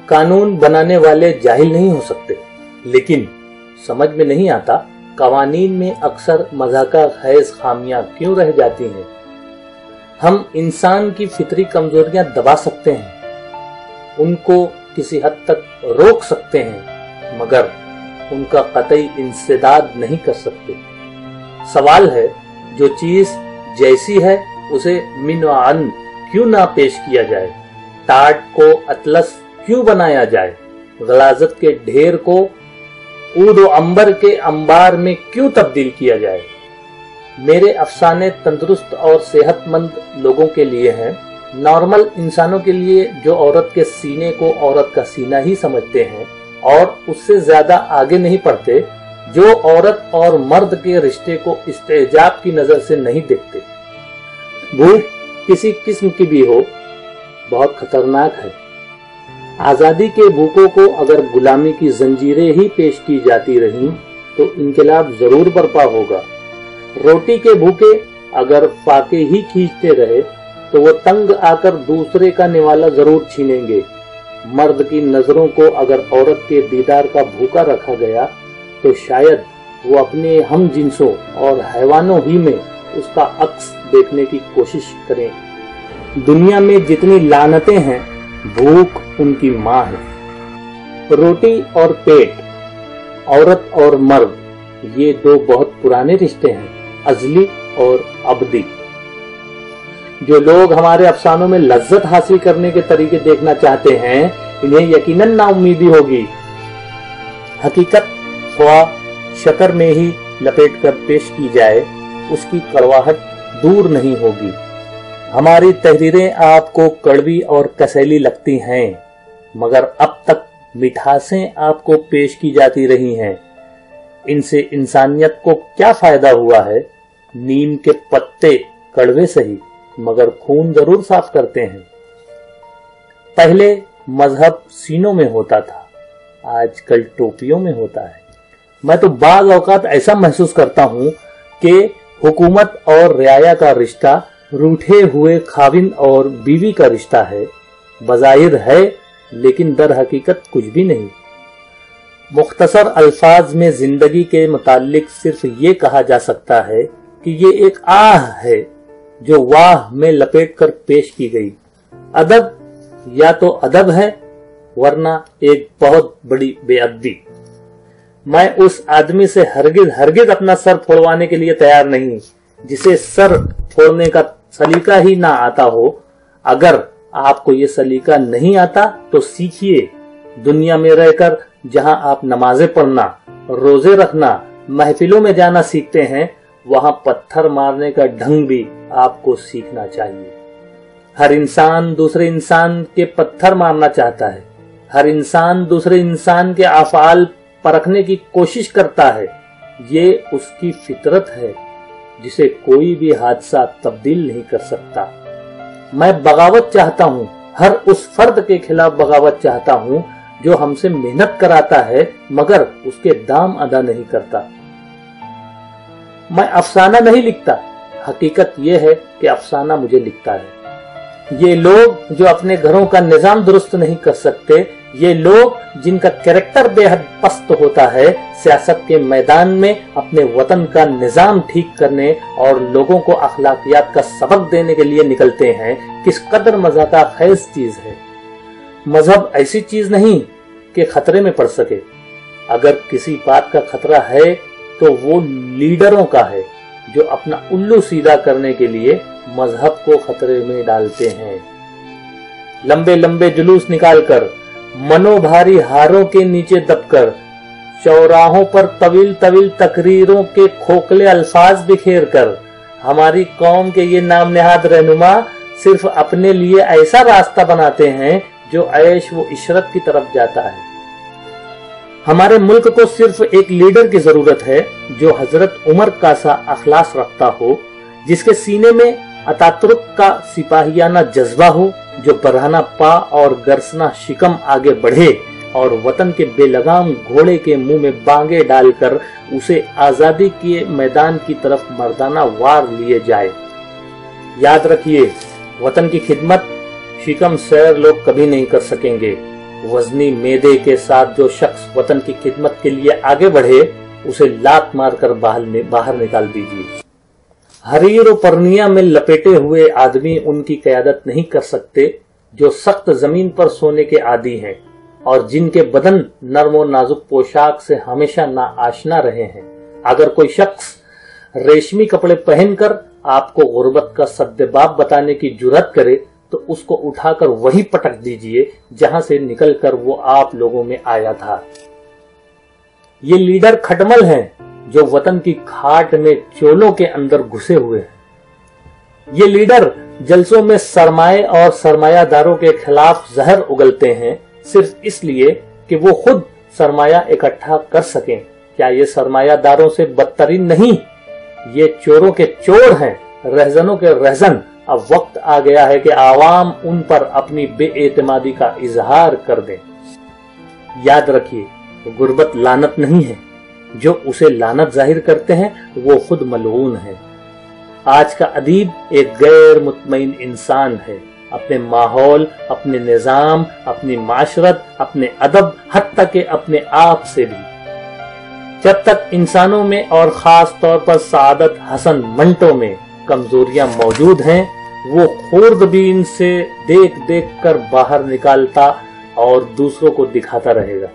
कानून बनाने वाले जाहिल नहीं हो सकते, लेकिन समझ में नहीं आता कवानीन में अक्सर मज़ाक़ा खैज़ खामियां क्यों रह जाती हैं। हम इंसान की फितरी कमजोरियां दबा सकते हैं, उनको किसी हद तक रोक सकते हैं, मगर उनका कतई इंसदाद नहीं कर सकते। सवाल है, जो चीज जैसी है उसे मिन व अन क्यों ना पेश किया जाए, टाट को अतलस क्यों बनाया जाए, गलाजत के ढेर को ऊद व अंबर के अंबार में क्यों तब्दील किया जाए। मेरे अफसाने तंदुरुस्त और सेहतमंद लोगों के लिए हैं, नॉर्मल इंसानों के लिए जो औरत के सीने को औरत का सीना ही समझते हैं और उससे ज्यादा आगे नहीं बढ़ते, जो औरत और मर्द के रिश्ते को इस्तेजाब की नजर से नहीं देखते। भूख किसी किस्म की भी हो बहुत खतरनाक है। आजादी के भूखों को अगर गुलामी की जंजीरें ही पेश की जाती रहीं तो इनकलाब जरूर बर्पा होगा। रोटी के भूखे अगर फाके ही खींचते रहे तो वो तंग आकर दूसरे का निवाला जरूर छीनेंगे। मर्द की नजरों को अगर औरत के दीदार का भूखा रखा गया तो शायद वो अपने हम जिन्सों और हैवानों ही में उसका अक्स देखने की कोशिश करें। दुनिया में जितनी लानतें हैं, भूख उनकी माँ है। रोटी और पेट, औरत और मर्द, ये दो बहुत पुराने रिश्ते हैं, अजली और अबदी। जो लोग हमारे अफसानों में लज्जत हासिल करने के तरीके देखना चाहते हैं, इन्हें यकीनन नाउम्मीदी होगी। हकीकत ख्वाह शक्कर में ही लपेट कर पेश की जाए, उसकी कड़वाहट दूर नहीं होगी। हमारी तहरीरें आपको कड़वी और कसैली लगती हैं, मगर अब तक मिठासें आपको पेश की जाती रही हैं। इनसे इंसानियत को क्या फायदा हुआ है? नीम के पत्ते कड़वे सही, मगर खून जरूर साफ करते हैं। पहले मजहब सीनों में होता था, आजकल टोपियों में होता है। मैं तो बाज़ औकात ऐसा महसूस करता हूं कि हुकूमत और रियाया का रिश्ता रूठे हुए खाविन और बीवी का रिश्ता है। बज़ाहिर है, लेकिन दर हकीकत कुछ भी नहीं। मुख्तसर अल्फाज में जिंदगी के मुताल्लिक सिर्फ ये कहा जा सकता है कि ये एक आह है जो वाह में लपेट कर पेश की गई। अदब या तो अदब है, वरना एक बहुत बड़ी बेअदबी। मैं उस आदमी से हरगिज हरगिज अपना सर फोड़वाने के लिए तैयार नहीं जिसे सर फोड़ने का सलीका ही ना आता हो। अगर आपको ये सलीका नहीं आता तो सीखिए। दुनिया में रहकर जहां आप नमाजें पढ़ना, रोजे रखना, महफिलों में जाना सीखते हैं, वहां पत्थर मारने का ढंग भी आपको सीखना चाहिए। हर इंसान दूसरे इंसान के पत्थर मारना चाहता है। हर इंसान दूसरे इंसान के अफ़आल परखने की कोशिश करता है। ये उसकी फितरत है जिसे कोई भी हादसा तब्दील नहीं कर सकता। मैं बगावत चाहता हूँ, हर उस फर्द के खिलाफ बगावत चाहता हूँ जो हमसे मेहनत कराता है मगर उसके दाम अदा नहीं करता। मैं अफसाना नहीं लिखता, हकीकत यह है कि अफसाना मुझे लिखता है। ये लोग जो अपने घरों का निजाम दुरुस्त नहीं कर सकते, ये लोग जिनका कैरेक्टर बेहद पस्त होता है, सियासत के मैदान में अपने वतन का निजाम ठीक करने और लोगों को अखलाकियात का सबक देने के लिए निकलते हैं, किस कदर मज़ाक़ा खैज़ चीज है। मजहब ऐसी चीज नहीं कि खतरे में पड़ सके। अगर किसी बात का खतरा है तो वो लीडरों का है जो अपना उल्लू सीधा करने के लिए मजहब को खतरे में डालते हैं। लंबे लंबे जुलूस निकालकर, मनोभारी हारों के नीचे दबकर, चौराहों पर तवील तवील तकरीरों के खोखले अल्फाज बिखेर कर हमारी कौम के ये नाम नेहाद रहनुमा सिर्फ अपने लिए ऐसा रास्ता बनाते हैं जो ऐश व इशरत की तरफ जाता है। हमारे मुल्क को सिर्फ एक लीडर की जरूरत है जो हजरत उमर का सा अखलास रखता हो, जिसके सीने में अतातुर्क का सिपाहियाना जज्बा हो, जो बरहना पा और गरसना शिकम आगे बढ़े और वतन के बेलगाम घोड़े के मुंह में बांगे डालकर उसे आजादी के मैदान की तरफ मर्दाना वार लिए जाए। याद रखिए, वतन की खिदमत शिकम सैर लोग कभी नहीं कर सकेंगे। वजनी मेदे के साथ जो शख्स वतन की खिदमत के लिए आगे बढ़े उसे लात मार कर बाहर निकाल दीजिए। हरीर और परनिया में लपेटे हुए आदमी उनकी क़यादत नहीं कर सकते जो सख्त जमीन पर सोने के आदी हैं और जिनके बदन नर्म और नाजुक पोशाक से हमेशा नाआशना रहे हैं। अगर कोई शख्स रेशमी कपड़े पहनकर आपको गुर्बत का सद्देबाब बताने की जुर्रत करे तो उसको उठाकर वही पटक दीजिए जहां से निकलकर वो आप लोगों में आया था। ये लीडर खटमल हैं जो वतन की खाट में चोलों के अंदर घुसे हुए हैं। ये लीडर जलसों में सरमाए और सरमायादारों के खिलाफ जहर उगलते हैं सिर्फ इसलिए कि वो खुद सरमाया इकट्ठा कर सकें। क्या ये सरमायादारों से बदतरीन नहीं? ये चोरों के चोर हैं, रहजनों के रहजन। अब वक्त आ गया है कि आवाम उन पर अपनी बेएतमादी का इजहार कर दे। याद रखिए, गुर्बत लानत नहीं है। जो उसे लानत जाहिर करते हैं वो खुद मलऊन है। आज का अदीब एक गैर मुतमईन इंसान है, अपने माहौल, अपने निजाम, अपनी माशरत, अपने अदब, हत्ता के अपने आप से भी। जब तक इंसानों में और खास तौर पर सादत हसन मंटो में कमजोरियां मौजूद हैं, वो खुर्दबीन से देख देख कर बाहर निकालता और दूसरों को दिखाता रहेगा।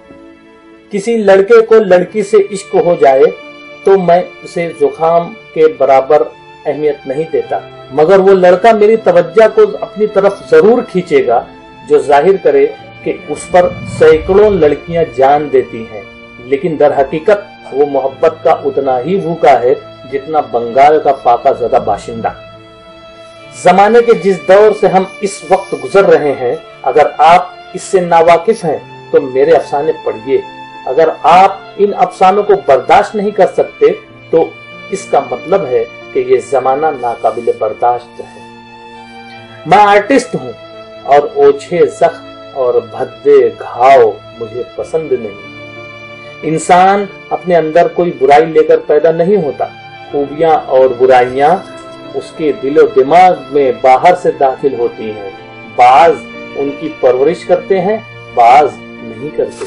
किसी लड़के को लड़की से इश्क हो जाए तो मैं उसे जुकाम के बराबर अहमियत नहीं देता, मगर वो लड़का मेरी तवज्जो को अपनी तरफ जरूर खींचेगा जो जाहिर करे कि उस पर सैकड़ों लड़कियां जान देती हैं, लेकिन दर हकीकत वो मोहब्बत का उतना ही भूखा है जितना बंगाल का फाका ज़दा बाशिंदा। जमाने के जिस दौर से हम इस वक्त गुजर रहे हैं, अगर आप इससे नावाकिफ हैं तो मेरे अफसाने पढ़िए। अगर आप इन अफसानों को बर्दाश्त नहीं कर सकते तो इसका मतलब है कि ये जमाना नाकाबिले बर्दाश्त है। मैं आर्टिस्ट हूँ और ओछे जख्म और भद्दे घाव मुझे पसंद नहीं। इंसान अपने अंदर कोई बुराई लेकर पैदा नहीं होता। खूबियां और बुराइयां उसके दिलो दिमाग में बाहर से दाखिल होती हैं। बाज उनकी परवरिश करते हैं, बाज नहीं करते।